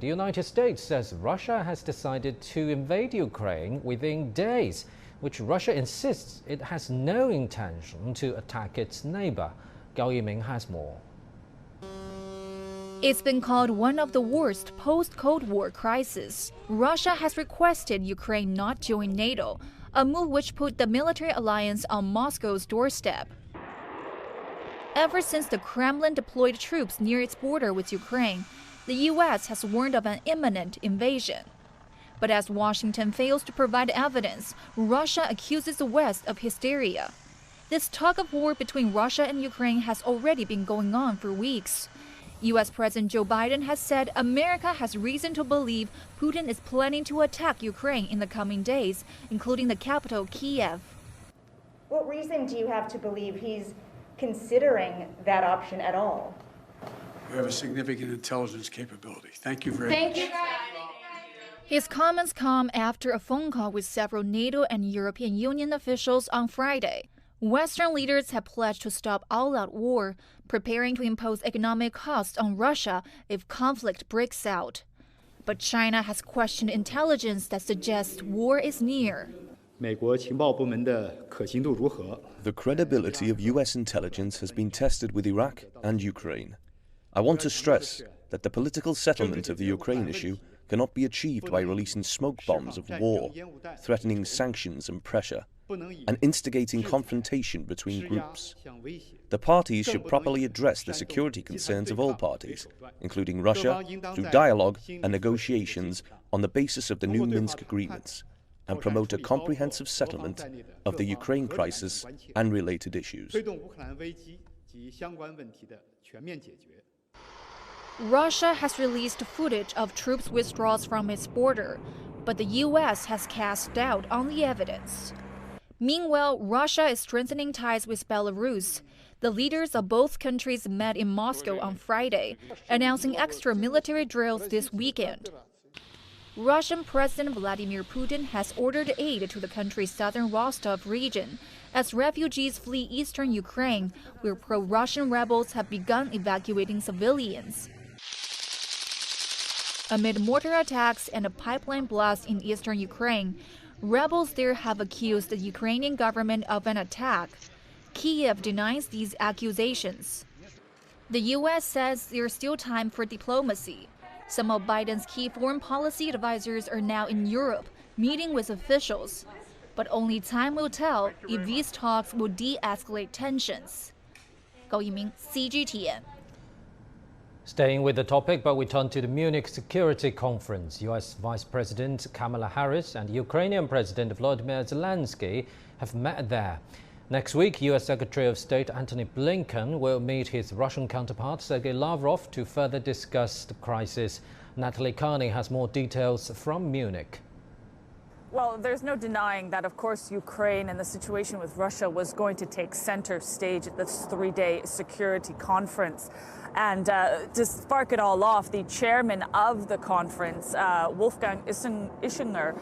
The United States says Russia has decided to invade Ukraine within days, which Russia insists it has no intention to attack its neighbor. Gao Yiming has more. It's been called one of the worst post-Cold War crises. Russia has requested Ukraine not join NATO, a move which put the military alliance on Moscow's doorstep. Ever since the Kremlin deployed troops near its border with Ukraine, the U.S. has warned of an imminent invasion. But as Washington fails to provide evidence, Russia accuses the West of hysteria. This tug-of-war between Russia and Ukraine has already been going on for weeks. U.S. President Joe Biden has said America has reason to believe Putin is planning to attack Ukraine in the coming days, including the capital, Kiev. What reason do you have to believe he's considering that option at all? We have a significant intelligence capability. Thank you very much. His comments come after a phone call with several NATO and European Union officials on Friday. Western leaders have pledged to stop all-out war, preparing to impose economic costs on Russia if conflict breaks out. But China has questioned intelligence that suggests war is near. The credibility of U.S. intelligence has been tested with Iraq and Ukraine. I want to stress that the political settlement of the Ukraine issue cannot be achieved by releasing smoke bombs of war, threatening sanctions and pressure, and instigating confrontation between groups. The parties should properly address the security concerns of all parties, including Russia, through dialogue and negotiations on the basis of the new Minsk agreements, and promote a comprehensive settlement of the Ukraine crisis and related issues. Russia has released footage of troops' withdrawals from its border, but the U.S. has cast doubt on the evidence. Meanwhile, Russia is strengthening ties with Belarus. The leaders of both countries met in Moscow on Friday, announcing extra military drills this weekend. Russian President Vladimir Putin has ordered aid to the country's southern Rostov region as refugees flee eastern Ukraine, where pro-Russian rebels have begun evacuating civilians. Amid mortar attacks and a pipeline blast in eastern Ukraine, rebels there have accused the Ukrainian government of an attack. Kiev denies these accusations. The U.S. says there's still time for diplomacy. Some of Biden's key foreign policy advisors are now in Europe, meeting with officials. But only time will tell if these talks will de-escalate tensions. Gao Yiming, CGTN. Staying with the topic, but we turn to the Munich Security Conference. U.S. Vice President Kamala Harris and Ukrainian President Volodymyr Zelensky have met there. Next week, U.S. Secretary of State Antony Blinken will meet his Russian counterpart Sergei Lavrov to further discuss the crisis. Natalie Carney has more details from Munich. Well, there's no denying that, of course, Ukraine and the situation with Russia was going to take center stage at this three-day security conference. And to spark it all off, the chairman of the conference, Wolfgang Ischinger,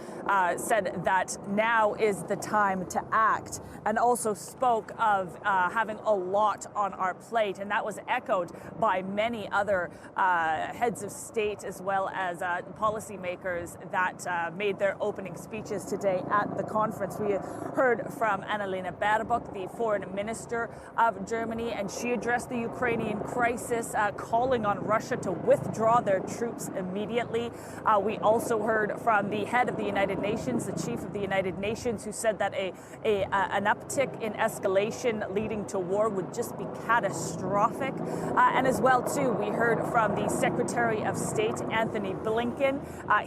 said that now is the time to act, and also spoke of having a lot on our plate. And that was echoed by many other heads of state as well as policymakers that made their opening speeches today at the conference. We heard from Annalena Baerbock, the foreign minister of Germany, and she addressed the Ukrainian crisis, calling on Russia to withdraw their troops immediately. We also heard from the head of the United Nations, the chief of the United Nations, who said that an uptick in escalation leading to war would just be catastrophic. And as well, too, we heard from the Secretary of State, Antony Blinken.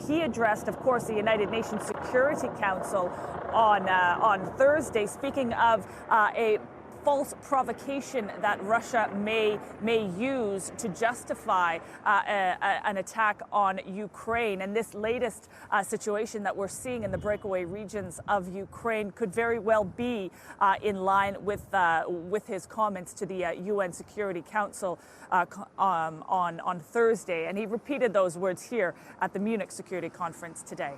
He addressed, of course, the United Nations Security Council on Thursday, speaking of a false provocation that Russia may use to justify an attack on Ukraine. And this latest situation that we're seeing in the breakaway regions of Ukraine could very well be in line with his comments to the UN Security Council on Thursday. And he repeated those words here at the Munich Security Conference today.